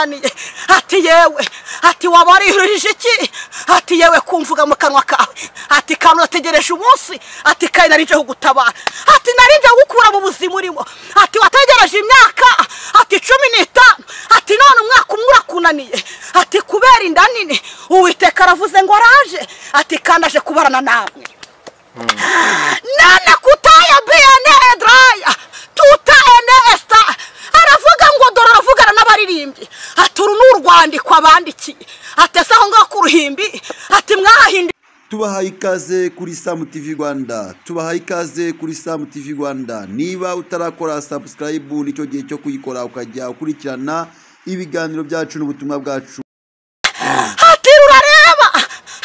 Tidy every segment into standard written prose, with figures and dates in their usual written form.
birakunaniye ati yewe ati wabarihurije iki ati yewe kumvuga mu kanwa kawe ati kantu ategereje umunsi ati kai narije gutabara ati narije gukura mu buzima urimo ati wategereje imyaka ati 15 ati none umwaka umwe urakunaniye ati kubera inda nini Uwiteka aravuze ngo araje ati kandaje kubarana namwe nana kutaya bene edraya tuta ene esta aravuga ngo dora aravugana n'abaririmbyi aturu n'urwandiko abandikiye atesa aho ngaho ku ruhimbi ati mwahindi. Tubahaye ikaze kuri Sam TV Rwanda, tubahaye ikaze kuri Sam TV Rwanda. Niba utarakora subscribe nicyo gihe cyo kuyikora ukajya ukurikirana ibiganiro byacu n'ubutumwa bwacu. Ati rurareba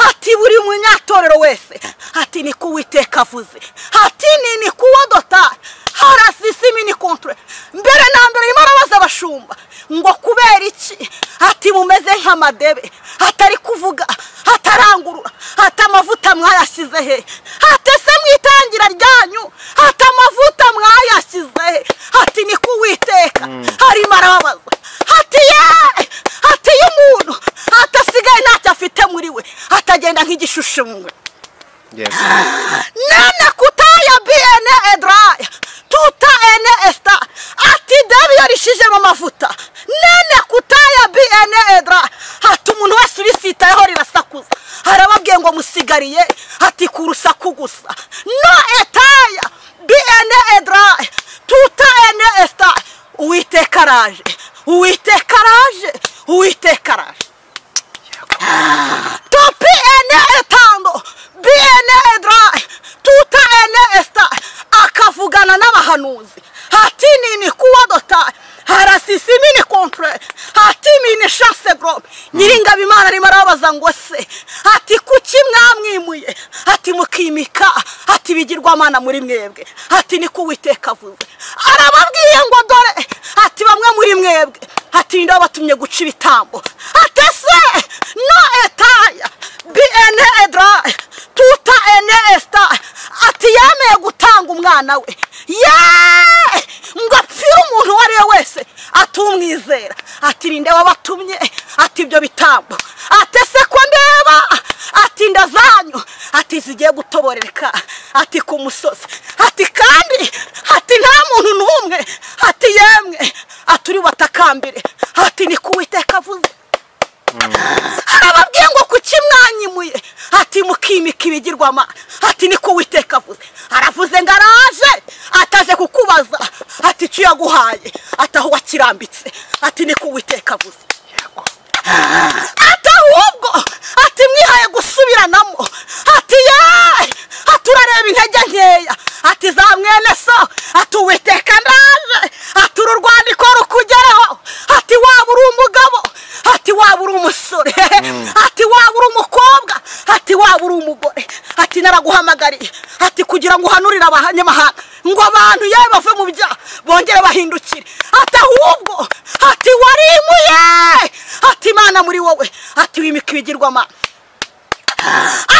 ati buri munyatorero wese ati ni Uwiteka avuze ati ni kuwodota harasisimi ni contre mbere na mbere imarabaza abashumba ngo kubera iki ati mumeze nk'amadebe atari kuvuga atarangurura ati amavuta mwayashize he ati se mwitangira ryanyu ati amavuta mwayashize he ati ni Uwiteka hari marabaza ati ye ati y'umuntu atasigaye ntacyo afite muri we atagenda nk'igishushanyo. Yes. Nana kutaya bene edraya tuta ene esta ati dabi yarishije mu mavuta nana kutaya bene edra ati umuntu wese urisitayeho rirasakuza harababwiye ngo musigariye ati kurusaku gusa no etaya bene edra tuta ene esta Uwiteka araje Uwiteka araje Uwiteka araje topi ene etando bene edra tuta ene esta akavugana n'abahanuzi ati nini kuwadota harasisimi ni contre ati mine chasse gros nyiringa bimana ari marabaza ngo se ati kuki mwamwimuye ati mukimika ati bigirwa mana muri mwebwe ati ni Uwiteka avuze arababwiye ngo dore ati bamwe muri mwebwe ati ndo batumye guca ibitambo ati se no etaya bene edra tuta ene esta ati yameye gutanga umwana we ye ngo apfire umuntu wari wese atumwizera ati rinde wabatumye ati ibyo bitambo ati se ko ndeba ati ndazanyu ati zigiye gutoboreka ati ku musozi ati kandi ati nta muntu n'umwe ati yemwe aturi batakambire ati ni Uwiteka avuze arababwiye ngo kuki mwanyimuye ati mukimika ibigirwama ati ni Uwiteka avuze aravuze ngo araje ataje kukubaza ati icyo yaguhaye ataho wakirambitse ati ni Uwiteka avuze ati ahubwo ati mwihaye gusubiranamo ati ye ati urareba intege nkeya ati za mwene so ati Uwiteka ndaje ati uru rwandiko rukugeraho ati waba uri umugabo ati waba uri umusore ati waba uri umukobwa ati waba uri umugore ati naraguhamagariye ati kugira ngo uhanurire abanyamahanga ngo abantu yawe bave mu byaha bongere bahindukire ati ahubwo ati warimuye ati Imana muri wowe ati wimika ibigirwama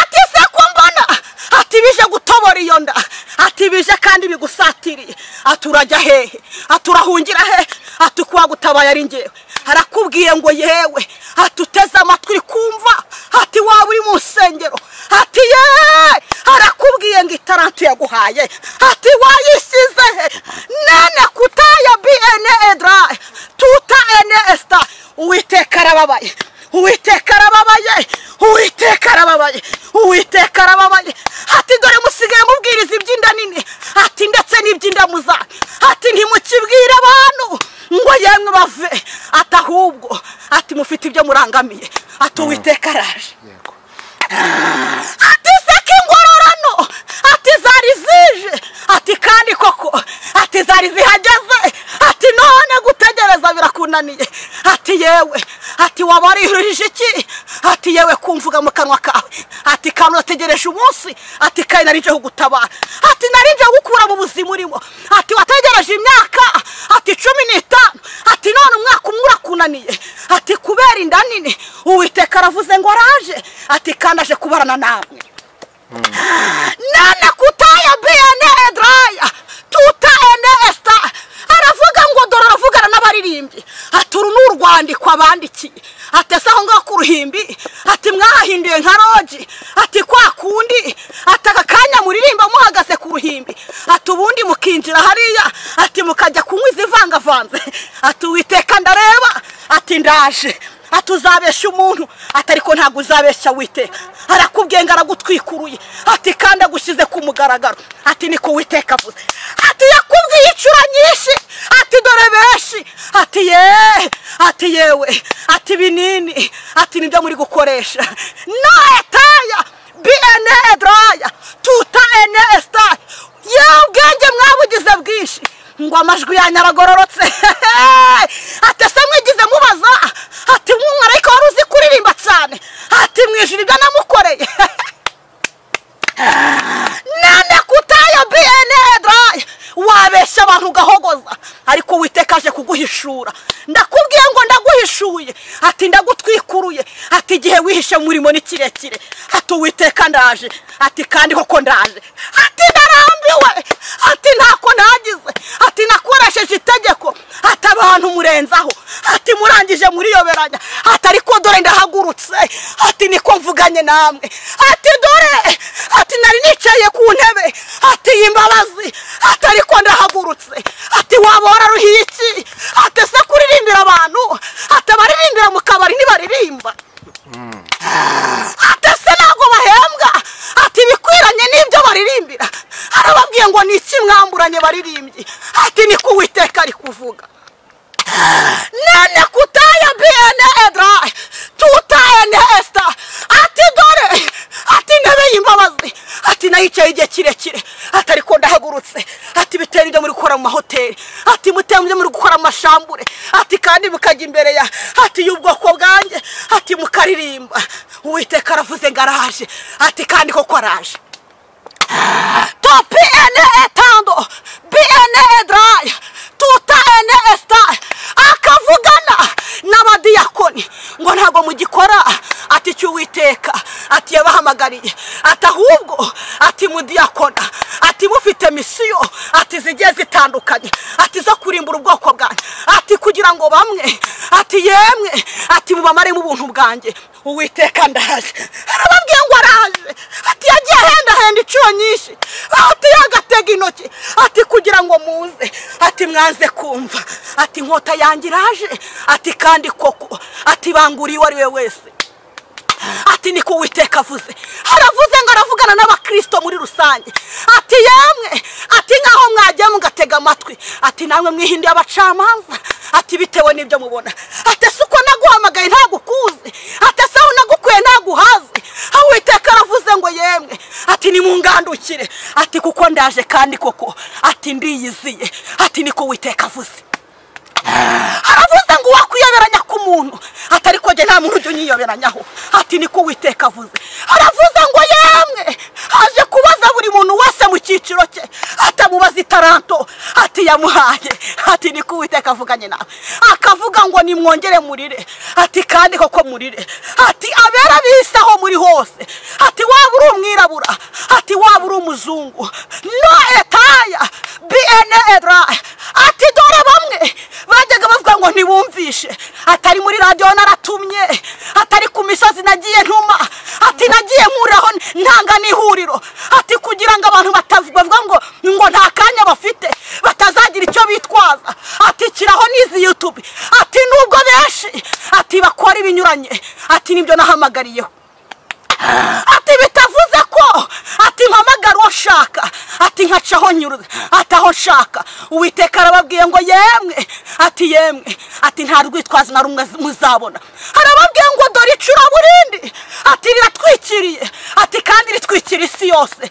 ati se ko mbona ati bije gutobora iyo nda ati bije kandi bigusatiriye ati urajya hehe ati urahungira he ati kuwa gutabaye ari ngewe arakubwiye ngo yewe ati uteze amatwi kumva ati waba uri mu nsengero ati ye arakubwiye ngo itarantu yaguhaye ati wayisize he nene kutaya bene edra tuta ene esta Uwiteka arababaye Uwiteka arababaye Uwiteka arababaye Uwiteka arababaye ati dore musigaye mubwiriza iby'inda nini ati ndetse n'iby'inda muzana ati ntimukibwire abantu ngo yemwe bave ati ahubwo ati mufite ibyo murangamiye ati Uwiteka araje ati seka ingororano ati zari zije ati kandi koko ati zari zihageze ati none gutegereza birakunaniye ati yewe ati wabarihurije iki ati yewe kumvuga mu kanwa kawe ati kantu ategereje umunsi ati kai narije gutabara ati narije gukura mu buzima urimo ati wategereje imyaka ati 15 ati none umwaka umwe urakunaniye ati kubera inda nini Uwiteka aravuze ngo araje ati kandaje kubarana namwe nana kutaya bene edraya tuta ene esta aravuga ngo dora aravugana n'abaririmbyi aturu n'urwa urwandiko abandikiye ati ese aho ngaho ku ruhimbi ati mwahinduye nka roji ati kwa kundi ati aka kanya muririmba muhagaze ku ruhimbi ati ubundi mukinjira hariya ati mukajya kunywa izivangavanze ati Uwiteka ndareba ati ndaje ati uzabeshya umuntu ati ariko ntabwo uzabeshya Uwiteka arakubwiye ngo aragutwikuruye ati kandi agushyize ku mugaragaro ati niko Uwiteka avuze ati yakubwiye inshuro nyinshi ati dore benshi ati yewe ati binini ati nibyo muri gukoresha no etaya bne draya tuta ene esta ubwenge mwabugize bwinshi ngo amajwi yanyu aragororotse ati ese mwigize mubaza ati mwumwarayika wari uzi kuririmba cyane ati mwijuru ibyo namukoreye nane kutaya bne draya wabeshya abantu ugahogoza ariko Uwiteka aje kuguhishura ndakubwiye ngo ndaguhishuye ati ndagutwikuruye ati igihe wihishe murimo ni kirekire ati Uwiteka ndaje ati kandi koko ndaje ati ndarambiwe ati ntako nagize ati nakoresheje itegeko ati abantu murenzaho ati murangije muriyoberanya ati ariko dore ndahagurutse ati niko mvuganye namwe ati dore ati nari nicaye ku ntebe ati imbabazi ati ariko ndahagurutse ati waba wararuhiye iki ati se kuririmbira abantu ati abaririmbira mu kabari ntibaririmba ati se ntabwo bahembwa ati bikwiranye n'ibyo baririmbira arababwiye ngo ni iki mwamburanye baririmbyi ati niko Uwiteka ari kuvuga nane kutaya bene edra tutayene esta ati dore ati ntebe y'imbabazi ati nayicaye igihe kirekire ati ariko ndahagurutse ati bitera ibyo muri gukora mu mahoteli ati mutemye muri gukora amashambure ati kandi mukajya imbere ya ati y'ubwoko bwanjye ati mukaririmba Uwiteka aravuze ngo araje ati kandi koko araje topi ene etando bene edraya tuta ene esta akavugana n'abadiyakoni ngo ntago mugikora ati cy'Uwiteka ati yabahamagariye ati ahubwo ati mudiyakona ati mufite misiyo ati zigiye zitandukanye ati zo kurimbura ubwoko bwanjye ati kugira ngo bamwe ati yemwe ati mubamare mu buntu bwanjye Uwiteka ndaje arababwiye ngo araje ati yagiye henda inshuro nyinshi ati yagatega intoki ati kugira ngo muze ati mwanze kumva ati inkota yanjye iraje ati kandi koko ati banguriye uwo ari we wese ati niko Uwiteka avuze aravuze ngo aravugana n'abakristo muri rusange ati yemwe ati nkaho mwagiye mugatega amatwi ati namwe mwihindiye abacamanza ati bitewe n'ibyo mubona ati suko naguhamagaye ntagukuze ati saho nagukuye ntaguhaze Uwiteka aravuze ngo yemwe ati nimungandukire ati kuko ndaje kandi koko ati ndiyiziye ati niko Uwiteka avuze aravuze ngo wakwiyoberanya ku muntu ati ariko je nta muntu unyiyoberanyaho ati niko Uwiteka avuze aravuze ngo yemwe aje kubaza buri muntu wese mu cyiciro cye atamubaza itaranto ati yamuhaye ati niko Uwiteka avuganye nawe akavuga ngo nimwongere murire ati kandi koko murire ati abera bisaho muri hose ati waba uri umwirabura ati waba uri umuzungu no etaya bene edra ati dore bamwe bajyaga bavuga ngo ntibumvishe atari muri radio naratumye atari ku misozi nagiye ntuma ati nagiye nkuraho ntanga n'ihuriro ati kugira ngo abantu batavuga ngo nta kanya bafite batazagira icyo bitwaza ati kiraho n'izi YouTube ati nubwo benshi ati bakora ibinyuranye ati nibyo nahamagariyeho ati bitavuze ko ati mpamagara uwo nshaka ati nkacaho nyuruze ati aho nshaka Uwiteka arababwiye ngo yemwe ati nta rwitwazo na rumwe muzabona arababwiye ngo dore icuraburindi ati riratwikiriye ati kandi ritwikira isi yose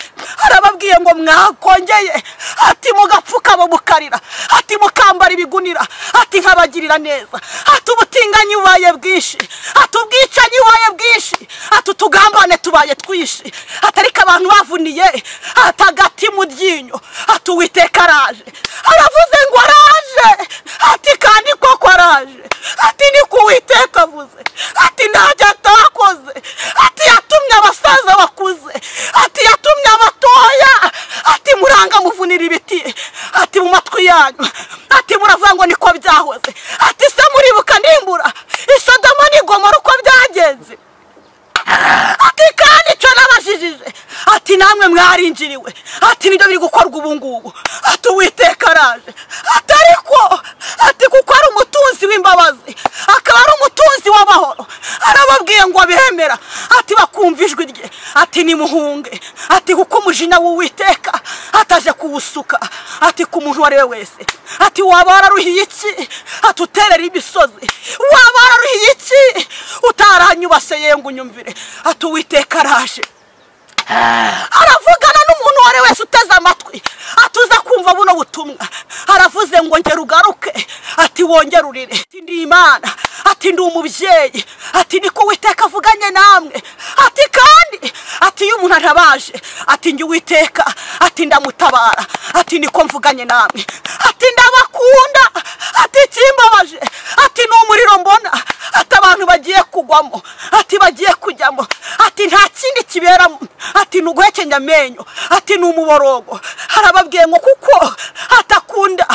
arababwiye ngo mwakongeye ati mugapfukamo mukarira ati mukambara ibigunira ati nkabagirira neza ati ubutinganyi bubaye bwinshi ati ubwicanyi bubaye bwinshi ati utugambane tubaye twishi atariko abantu bavuniye atagati mu ryinyo ati Uwiteka araje aravuze ngo araje ati kandi koko araje ati niko Uwiteka avuze ati ntajya atakoze ati yatumye abasaza bakuze ati yatumye abatoya ati muranga muvunira ibiti ati mu matwi yanyu ati muravuga ngo niko byahoze ati se muribuka ndimbura Gomora uko byagenze ati kandi icyo nabajijije ati namwe mwarinjiriwe ati nibyo biri gukorwa ubu ngubu ati Uwiteka araje ati ariko ati kuko ari umutunzi w'imbabazi akaba ari umutunzi w'amahoro arababwiye ngo abemera ati bakumva ijwi rye ati nimuhunge ati kuko umujinya w'Uwiteka ataje kuwusuka ati ku muntu wari we wese ati waba wararuhiye iki ati uterera imisozi waba wararuhiye iki utaranyubase yengu nyumvire ati Uwiteka araje aravugana n'umuntu wari wese uteze amatwi atuza kumva buno butumwa aravuze ngo ngera ugaruke ati wongera urire ati ndi Imana ati ndi umubyeyi ati niko Uwiteka avuganye namwe ati kandi ati iyo umuntu arabaje ati njye Uwiteka ati ndamutabara ati niko mvuganye namwe ati ndabakunda ati kimbabaje ati n'umuriro mbona ati abantu bagiye kugwamo ati bagiye kujyamo ati nta kindi kiberamo ati nuguhekenya amenyo ati n'umuborogo arababwiye ngo kuko atakunda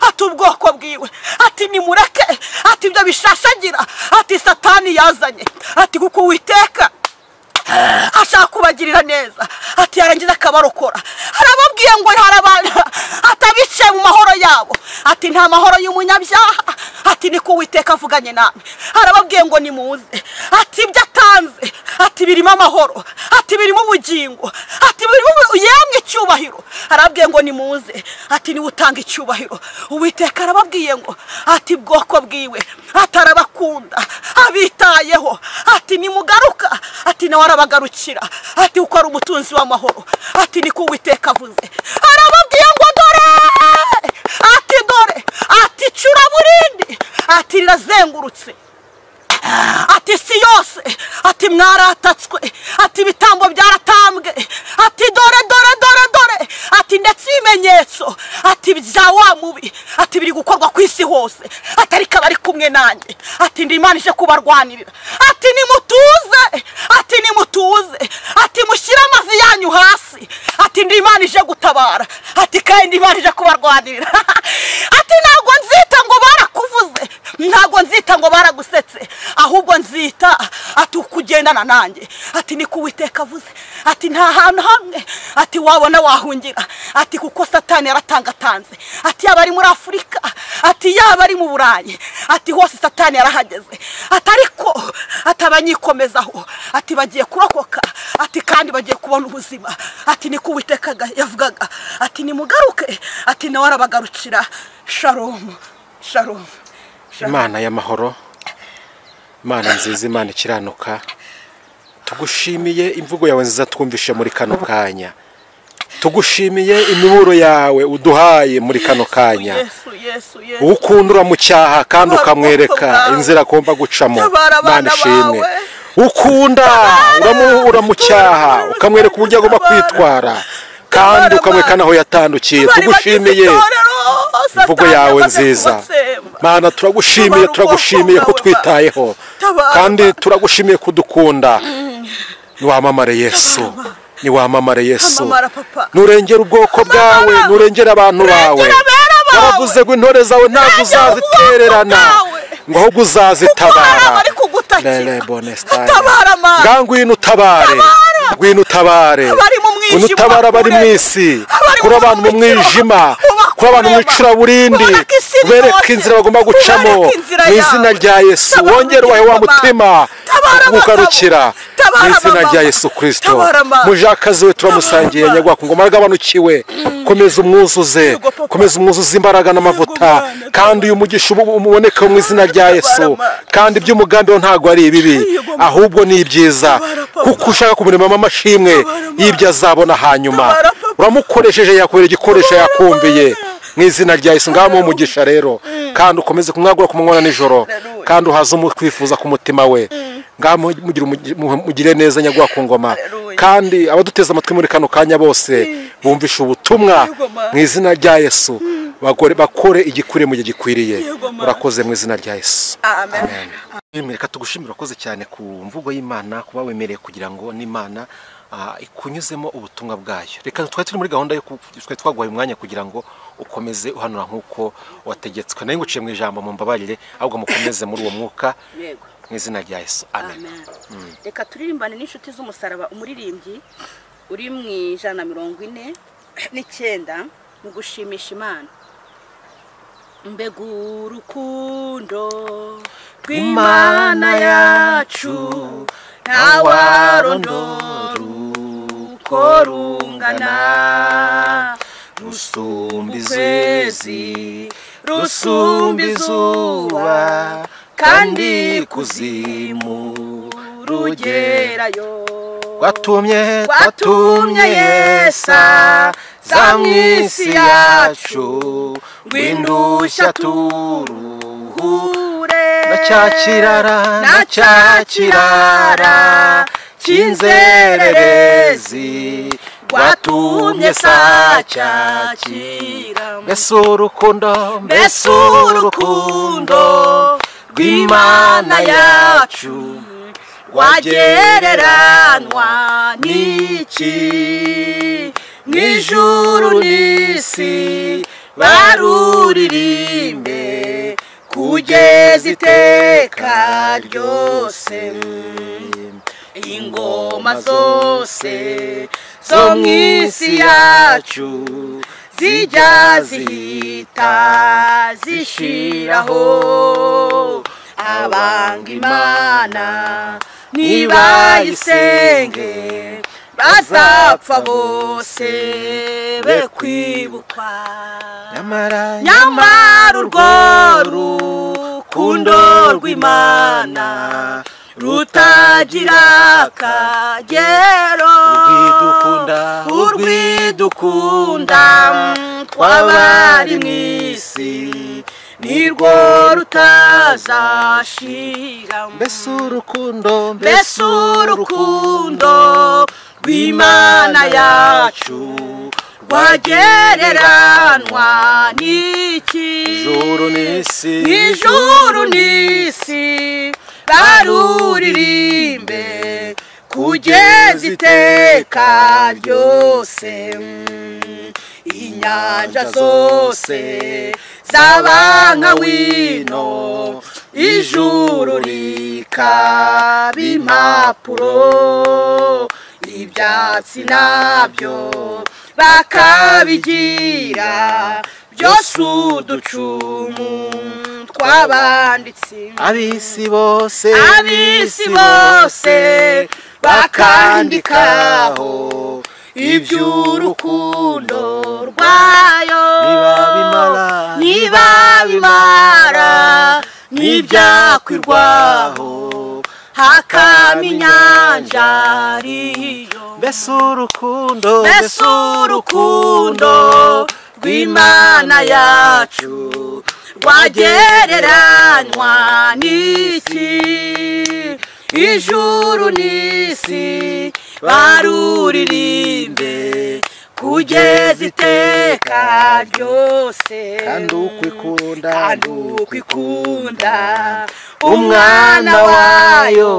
ati ubwoko bwiwe ati nimureke ati ibyo bishashagira ati Satani yazanye ati kuko Uwiteka ashaka kubagirira neza ati yarangiza akabarokora arababwiye ngo harabana atabice mu mahoro yabo ati nta mahoro y'umunyabyaha ati niko Uwiteka avuganye namwe arababwiye ngo nimuze ati ibyo atanze ati birimo amahoro ati birimo ubugingo ati birimo yemwe icyubahiro arababwiye ngo nimuze ati niwe utanga icyubahiro Uwiteka arababwiye ngo ati bwoko bwiwe atarabakunda abitayeho ati nimugaruka ati nawe arabagarukira ati uko ari umutunzi w'amahoro ati niko Uwiteka avuze arababwiye ngo dore ati curaburindi ati rirazengurutse ati si yose ati mwaratatswe ati ibitambo byaratambwe ati dore ati ndetse ibimenyetso ati bya wa mubi ati biri gukorwa ku isi hose ati ariko bari kumwe nanjye ati ndi Imana ije kubarwanirira ati nimutuze ati mushyire amavi yanyu hasi ati ndi Imana ije gutabara ati kandi ndi Imana ije kubarwanirira ati ntabwo nzita ngo barakuvuze ntabwo nzita ngo baragusetse ahubwo nzita ati ukugendana nanjye ati niko Uwiteka avuze ati nta hantu hamwe ati wabona wahungira ati kuko Satani yaratangatanze ati yaba ari muri Afurika ati yaba ari mu Burayi ati hose Satani yarahageze ati ariko atabanyikomezaho ati bagiye kurokoka ati kandi bagiye kubona ubuzima ati niko Uwiteka yavugaga ati nimugaruke ati nawe arabagarukira shalom shalom Imana y'amahoro Imana nziza Imana ikiranuka tugushimiye imvugo yawe nziza twumvishe muri kano kanya tugushimiye imiburo yawe uduhaye muri kano kanya ukundura mu cyaha kandi ukamwereka inzira agomba gucamo Imana ishimwe ukunda uramucyaha ukamwereka uburyo agomba kwitwara kandi ukamwereka naho yatandukiye tugushimiye imvugo yawe nziza Mana turagushimiye ko twitayeho kandi turagushimiye kudukunda niwamamare Yesu nurengera ubwoko bwawe nurengera abantu bawe waravuze ngo intore zawe ntabwo uzazitererana ngo ahubwo uzazitabara ngwino utabare unutabara bari mu isi kuri abantu mu mwijima kuri abantu mu icuraburindi bereka inzira bagomba gucamo mu izina rya Yesu wongere ubahe wa mutima ukugarukira mu izina rya Yesu Kristo mujakazi we turamusangiye nyagwako ngo maragabanukiwe komeza umwuzuze imbaraga n'amavuta kandi uyu mugisha umuboneka mu izina rya Yesu kandi by'umugambi wo ntago ari ibibi ahubwo ni ibyiza kuko ushaka kumuremamo amashimwe y'ibyo azabona hanyuma uramukoresheje yakubera igikoresho yakumviye mu izina rya Yesu ngamo umugisha rero kandi ukomeze kumwagura ku manywa n'ijoro kandi uhaze umukwifuza ku mutima we ngamo mugire neza nyagwa ku ngoma kandi abaduteza amatwi muri kano kanya bose bumvisha ubutumwa mu izina rya Yesu bakore igikure mu gihe gikwiriye urakoze mu izina rya Yesu amen. Reka tugushimira urakoze cyane ku mvugo y'Imana kuba wemereye kugira ngo n'Imana ikunyuzemo ubutumwa bwayo. Reka twari turi muri gahunda yo twaguhaye umwanya kugira ngo ukomeze uhanura nk'uko wategetswe nayo nguciye mu ijambo mu mbabarire ahubwo mukomeze muri uwo mwuka mu izina rya Yesu amen. Reka turirimbane n'inshuti z'umusaraba umuririmbyi uri mu 149 mu gushimisha Imana. Mbega urukundo rw'Imana yacu ntawarondora uko rungana, rusumba ukwezi rusumba izuba kandi kuzimu rugerayo. Watumye Yesu za mw'isi yacu ngwindushya turuhure na cya kirara cy'inzererezi watumye sacyakira. Mbese urukundo rw'Imana yacu wagereranywa n'iki? Mw'ijuru n'isi baruririmbe kugeza iteka ryose. Ingoma zose zo mw'isi yacu zijya zihita zishiraho, abanga Imana nibayisenge bazapfa bose be kwibukwa. Nyamara urwo rukundo rw'Imana rutagira akagero, urwidukunda twabari mw'isi nirwo rutazashira. Mbese urukundo rw'Imana yacu rwagereranywa n'iki? Ijuru n'isi baruririmbe kugeza iteka ryose. Inyanja zose zaba nka wino, ijuru rikaba impapuro, ibyatsi nabyo bakabigira byose uducumu tw'abanditsi. Ab'isi bose bakandikaho iby'urukundo rwayo, niba bimara n'ibyakwirwaho hakama inyanja ariyo. Mbese urukundo rw'Imana yacu rwagereranywa n'iki? Ijuru n'isi baruririmbe kugeza iteka ryose. Kandi ukwikunda umwana wayo,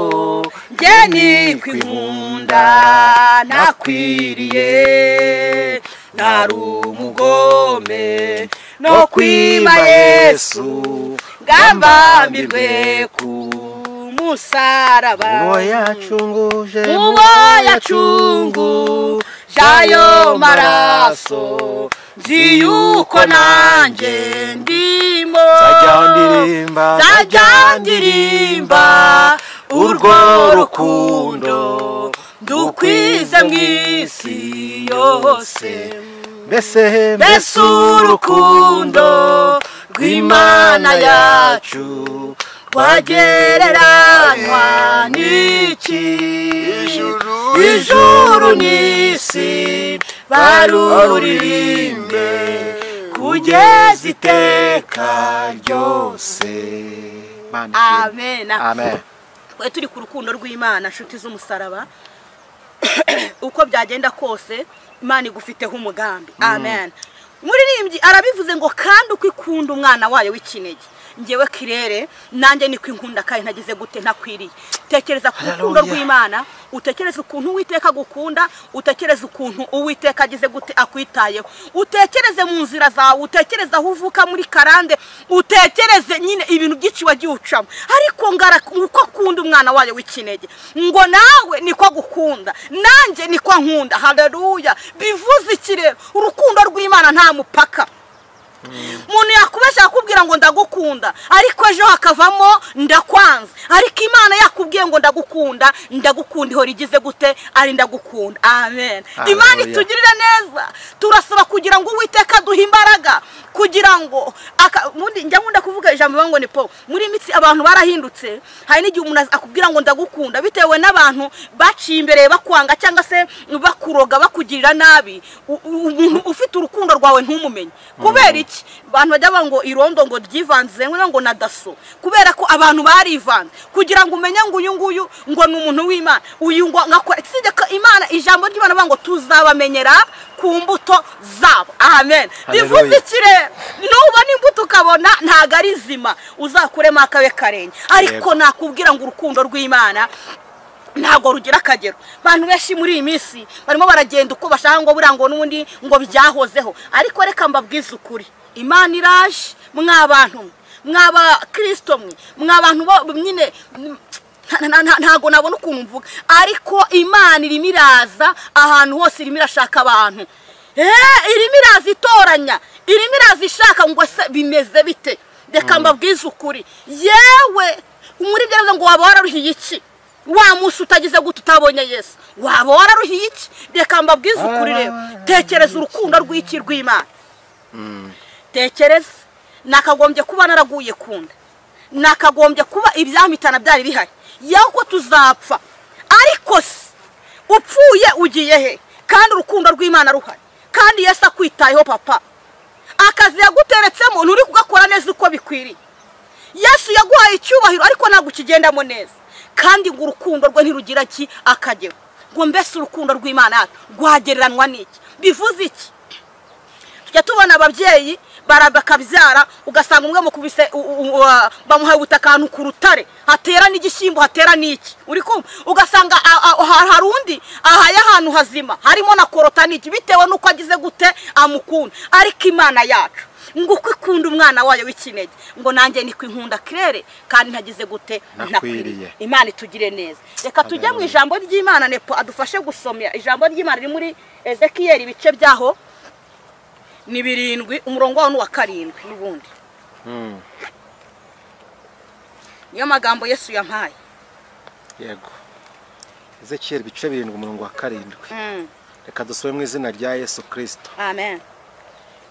njye nikwikunda nakwiriye. Nari umugome no kwima Yesu ngambambirwe ku musaraba. Uwo yacunguje ayo maraso, nzi yuko nanjye ndimo. Nzajya ndirimba urwo rukundo dukwize mw'isi yose. Mbese urukundo rw'Imana yacu rwagereranywa n'iki? Ijuru n'isi baruririmbe kugeza iteka ryose. Amen. Twe turi ku rukundo rw'Imana, nshuti z'umusaraba. Uko byagenda kose Imana igufiteho umugambi. Amen. Muririmbyi arabivuze ngo kandi uko ikunda umwana wayo w'ikinege ngewe kirere nanjye niko inkunda kandi ntagize gute ntakwiriye. Tekereza ku rukundo rw'Imana, utekereza ukuntu Uwiteka gukunda, utekereza ukuntu Uwiteka agize gute akwitayeho, utekereze mu nzira zawe, utekereza aho uvuka muri karande, utekereze nyine ibintu byinshi wagiye ucamo, ariko uko akunda umwana wayo w'ikinege ngo nawe niko gukunda, nanjye niko nkunda. Haleluya! Bivuze iki rero? Urukundo rw'Imana nta mupaka. Umuntu yakubesha akubwira ngo ndagukunda, ariko ejo hakavamo ndakwanze. Ariko Imana yakubwiye ngo ndagukunda, ndagukunda ihora igize gute ari ndagukunda. Amen. Imana itugirire neza. Turasaba kugira ngo Uwiteka duhe imbaraga, kugira ngo njya nkunda kuvuga ijambo ngo ni po muri mitsi abantu barahindutse. Hari n'igihe umuntu akubwira ngo ndagukunda bitewe n'abantu baciye imbere bakwanga cyangwa se bakuroga bakugirira nabi. Umuntu ufite urukundo rwawe ntumumenye. Kubera iki? Abantu bajya ngo irondo ngo ryivanze ngo na daso, kubera ko abantu barivanze kugira ngo umenye ngo uyu nguyu ngo ni umuntu w'Imana, uyu ngo ngakora sijya Imana. Ijambo ry'Imana bango tuzabamenyera ku mbuto zabo. Amen. Bivuze iki rero? Nubona imbuto ukabona ntago ari zima, uzakuremo akabe karenge. Ariko nakubwira ngo urukundo rw'Imana ntago rugira akagero. Abantu benshi muri iyi minsi barimo baragenda uko bashaka ngo burango n'ubundi ngo byahozeho. Ariko reka mbabwize ukuri, Imana iraje. Mwabantu mwaba Kristo mwabantu nyine ntago nabona ukuntu mvuga, ariko Imana irimo iraza ahantu hose, irimo irashaka abantu. Irimo iraza itoranya, irimo iraza ishaka ngo se bimeze bite. Reka mbabwize ukuri, yewe muri byo ngo waba wararuhiye iki? Wa musi utagize gute utabonye Yesu, waba wararuhiye iki? Reka mbabwize ukuri rero, tekereza urukundo rw'iki rw'Imana. Tekereza, nakagombye kuba naraguye kunda, nakagombye kuba ibyamitana byari bihari, yako tuzapfa. Ariko se upfuye ugiye he? Kandi urukundo rw'Imana ruhari, kandi Yesu akwitayeho papa. Akazi yaguteretsemo nturi kugakora neza uko bikwiriye. Yesu yaguhaye icyubahiro ariko ntabwo kigendamo neza, kandi ngo urukundo rwe ntirugira ki akagero. Ngo mbese urukundo rw'Imana rwagereranwa n'iki? Bivuze iki? Tujya tubona ababyeyi barabakabyara ugasanga umwe mukubise bamuhaye ubutaka ahantu ku rutare, hatera n'igishyimbo, hatera n'iki, uri kumva? Ugasanga hari undi ahaye ahantu hazima harimo na korota n'iki, bitewe n'uko agize gute amukunda. Ariko Imana yacu ngo uko ikunda umwana wayo w'ikinege, ngo nanjye niko inkunda kirere kandi ntagize gute nakwiriye. Imana itugire neza. Reka tujye mu ijambo ry'Imana, nepo adufashe gusomya ijambo ry'Imana riri muri Ezekiyeli ibice byaho ni 7 umurongo wa 7 n'ubundi. Niyo magambo Yesu yampaye. Yego. Ezekiyeli ibice 7 umurongo wa 7. Reka dusome mu izina rya Yesu Kristo. Amen.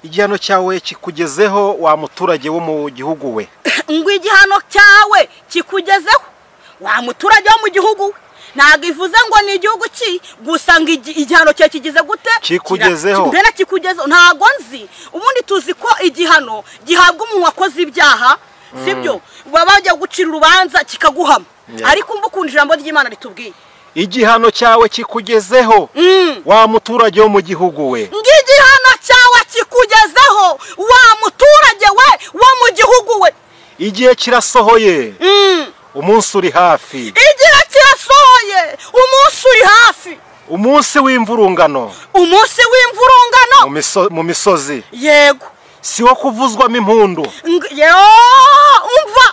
Igihano cyawe kikugezeho wa muturage wo mu gihugu we. Ngo igihano cyawe kikugezeho wa muturage wo mu gihugu we. Ntago ivuze ngo ni igihugu ki gusa ngo igihano cye kigize gute kikugezeho. Mbere kikugezeho ntago nzi. Ubundi tuzi ko igihano gihabwa umuntu wakoze ibyaha, sibyo? Babajya gucira urubanza kikaguhama. Ariko umva ukuntu ijambo ry'Imana ritubwiye. Igihano cyawe kikugezeho wa muturage wo mu gihugu we. Igihano cyawe kikugezeho wa muturage we wo mu gihugu we. Igihe kirasohoye. Umunsi uri hafi. Igihe kirasohoye, umunsi uri hafi. Umunsi w'imvurungano. Umunsi w'imvurungano mu misozi. Yego. Si wo kuvuzwamo impundu. Umva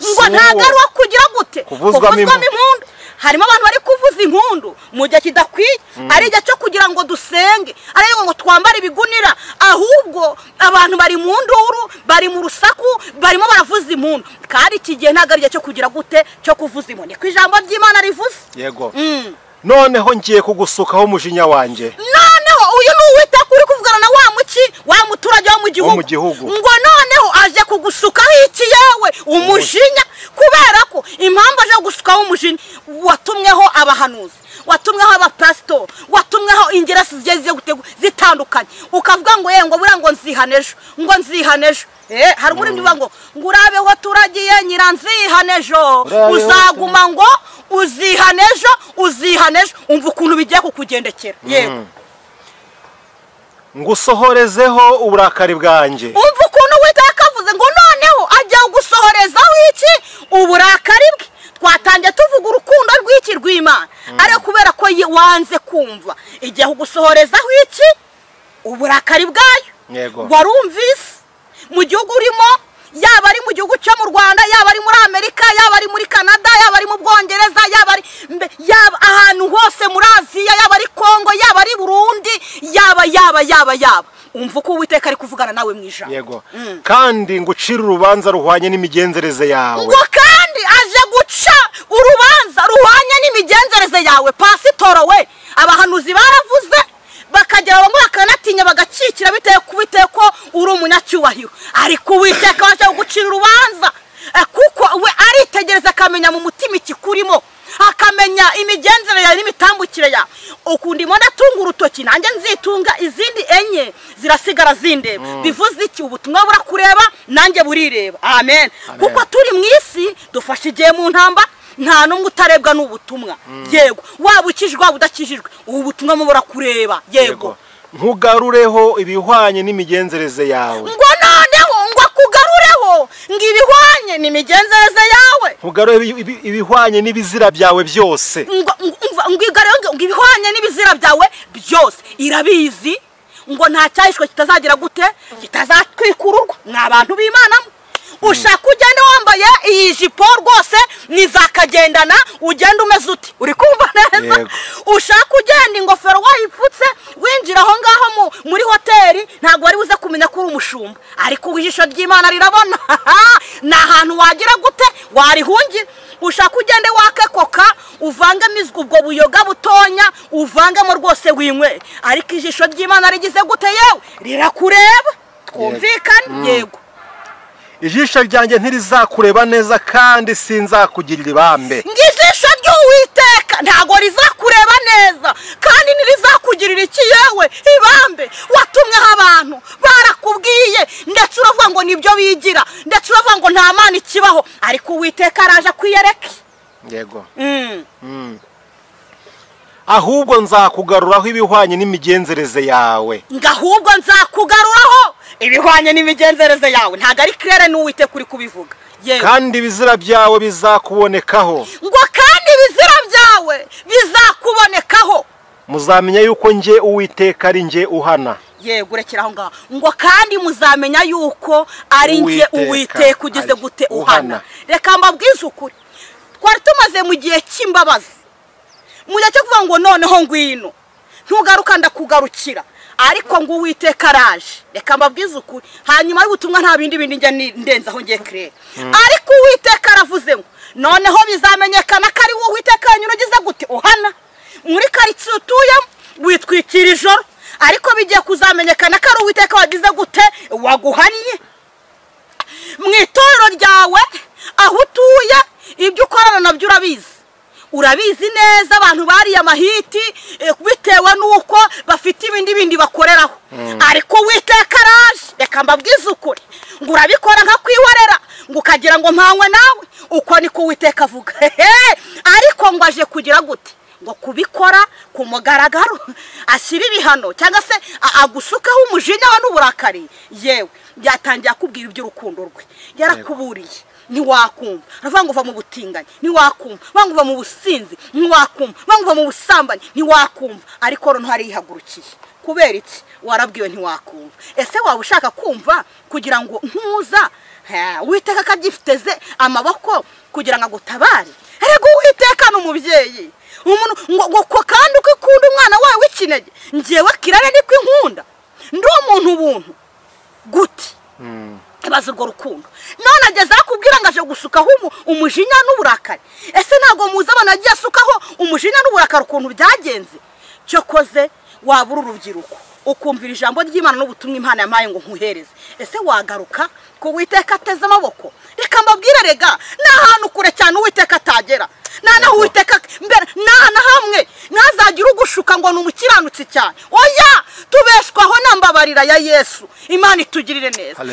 ngo ntagaruwa kugira gute kuvuzwamo impundu. Harimo abantu bari kuvuza impundu mu gihe kidakwiye, ari igihe cyo kugira ngo dusenge, ari ngo twambare ibigunira, ahubwo abantu bari mu nduru, bari mu rusaku, barimo baravuza impundu. Kandi iki gihe ntago ari igihe cyo kugira gute cyo kuvuza impundu. Ku ijambo ry'Imana rivuze. Yego. Noneho ngiye kugusukaho umujinya wanjye. Noneho uyu ni Uwiteka uri kuvugana na wa muturage wo mu gihugu. Ngo noneho aje kugusukaho iki yewe umujinya, kubera ko impamvu aje gusukaho umujinya watumweho abahanuzi, watumweho abapastor, watumweho ingera zigiye zitandukanye. Ukavuga ngo ngo bura ngo nzihanejo, ngo nzihanejo. Hari muri ndiba ngo urabeho turagiye nyiranzihanejo, uzaguma ngo uzihanejo. Umva ukuntu bigiye kukugendekera. Yego. Ngusohorezeho uburakari bwanjye. Umva ukuntu Uwiteka avuze ngo noneho ajya gusohora wanze kumva igihe ugusohorezaho iki uburakari bwayo warumvise mu gihugu urimo yaba ari mu gihugu cyo mu Rwanda yaba ari muri Amerika yaba ari muri Canada yaba ari mu Bwongereza yaba ahantu hose muri Aziya yaba ari Kongo yaba ari Burundi yaba umva ko Uwiteka ari kuvugana nawe mwijana yego kandi ngucira urubanza ruhwanye n'imigenzereze yawe ngo kandi aje guca urubanza ruhwanye n'imigenzereze yawe pasitoro we abahanuzi baravuze bakagera bamwe bakanatinya bagacikira biteye ko uri umunyacyubahiro ariko Uwiteka waje gucira urubanza kuko we aritegereza akamenya mu mutima ikikurimo akamenya imigenzereze yawe n'imitambukire yawe ukundimo ndatunga urutoki nanjye nzitunga izindi enye zirasigara zindeba bivuze iki ubutumwa burakureba nanjye burireba amen kuko turi mu isi dufashe igihe mu ntamba nta numwe utarebwa n'ubutumwa yego waba ukijwe waba udakijijwe ubu butumwa mubura kureba yego ntugarureho ibihwanye n'imigenzereze yawe ngo noneho ngo akugarureho ngo ibihwanye n'imigenzereze yawe ntugarureho ibihwanye n'ibizira byawe byose ngo ibihwanye n'ibizira byawe byose irabizi ngo nta cyahishwe kitazagira gute kitazatwikururwa n'abantu b'Imana ushaka ugende wambaye iyi jipo rwose nizakagendana ugenda umeze uti uri kumva neza ushaka ugenda ingofero wayipfutse winjira aho ngaho muri hoteli ntabwo wari buze kumenya ko uri umushumba ariko ijisho ry'Imana rirabona ni ahantu wagira gute warihungira ushaka ugende wakekoka uvangamo ubwo buyoga butonya uvangamo rwose winywe ariko ijisho ry'Imana rigize gute yewe rirakureba twumvikane yego ijisho ryanjye ntirizakureba neza kandi sinzakugirira ibambe ngijisho ry'Uwiteka ntago rizakureba neza kandi ntirizakugirira iki yewe ibambe watumweho abantu barakubwiye ndetse uravuga ngo nibyo bigira ndetse uravuga ngo nta mana ikibaho ariko Uwiteka araje kwiyereka yego ahubwo nzakugaruraho ibihwanye n'imigenzereze yawe ngahubwo nzakugaruraho ibihwanye n'imigenzereze yawe ntago ari claire n'Uwiteka uri kubivuga yego kandi ibizira byawe bizakubonekaho ngo kandi ibizira byawe bizakubonekaho muzamenya yuko nje Uwiteka ari nje uhana yego urekera aho ngaho ngo kandi muzamenya yuko ari nje Uwiteka ugize gute uhana reka mbabwize ukuri twari tumaze mu gihe cy'imbabazi mu gihe cyo kuvuga ngo noneho ngwino ntugaruka ndakugarukira ariko ngo Uwiteka araje reka mbabwize ukuri hanyuma y'ubutumwa nta bindi njya ndenzaho ngiye Claire ariko Uwiteka aravuze ngo noneho bizamenyekana ko ari wowe Uwiteka yanyura ugize gute uhana muri karitsiye utuyemo witwikira ijoro ariko bigiye kuzamenyekana ko ari Uwiteka wagize gute waguhaniye mu itorero ryawe aho utuye ibyo ukorana nabyo urabizi neza abantu bari amahiti bitewe nuko bafite ibindi bakoreraho ariko Uwiteka araje reka mbabwize ukuri ngo urabikora nka kwihorera ngo ukagira ngo mpanywe nawe uko niko Uwiteka avuga ariko ngo aje kugira gute ngo kubikora ku mugaragaro ashyira ibihano cyangwa se agusukaho umujinya we n'uburakari yewe byatangiye akubwira iby'urukundo rwe yarakuburiye ntiwakumva aravuga ngo uva mu butinganyi ntiwakumva banga uva mu businzi ntiwakumva banga uva mu busambanyi ntiwakumva ariko rero ntarihagurukiye kubera iki warabwiwe ntiwakumva ese waba ushaka kumva kugira ngo ntuza Uwiteka akagifiteze amaboko kugira ngo agutabare erega Uwiteka n'umubyeyi umuntu ngo kandi uko ikunda umwana wawe w'ikinege njyewe kirare niko inkunda ndi umuntu ubuntu gute baza urwo rukundo none ageze akubwira ngo aje gusukaho umujinya n'uburakari ese ntabwo muzi abana agiye asukaho umujinya n'uburakari ukuntu byagenze cyokoze wabura urubyiruko ukumvira ijambo ry'Imana n'ubutumwa Imana yamaye ngo nkuhereze ese wagaruka ko Uwiteka ateze amaboko reka mbabwire rega n'ahantu kure cyane Uwiteka atagera naho Uwiteka mbere na hamwe ntazagira ugushuka ngo n'umukiranutsi cyane oya tubeshwaho nambabarira ya Yesu Imana itugirire neza.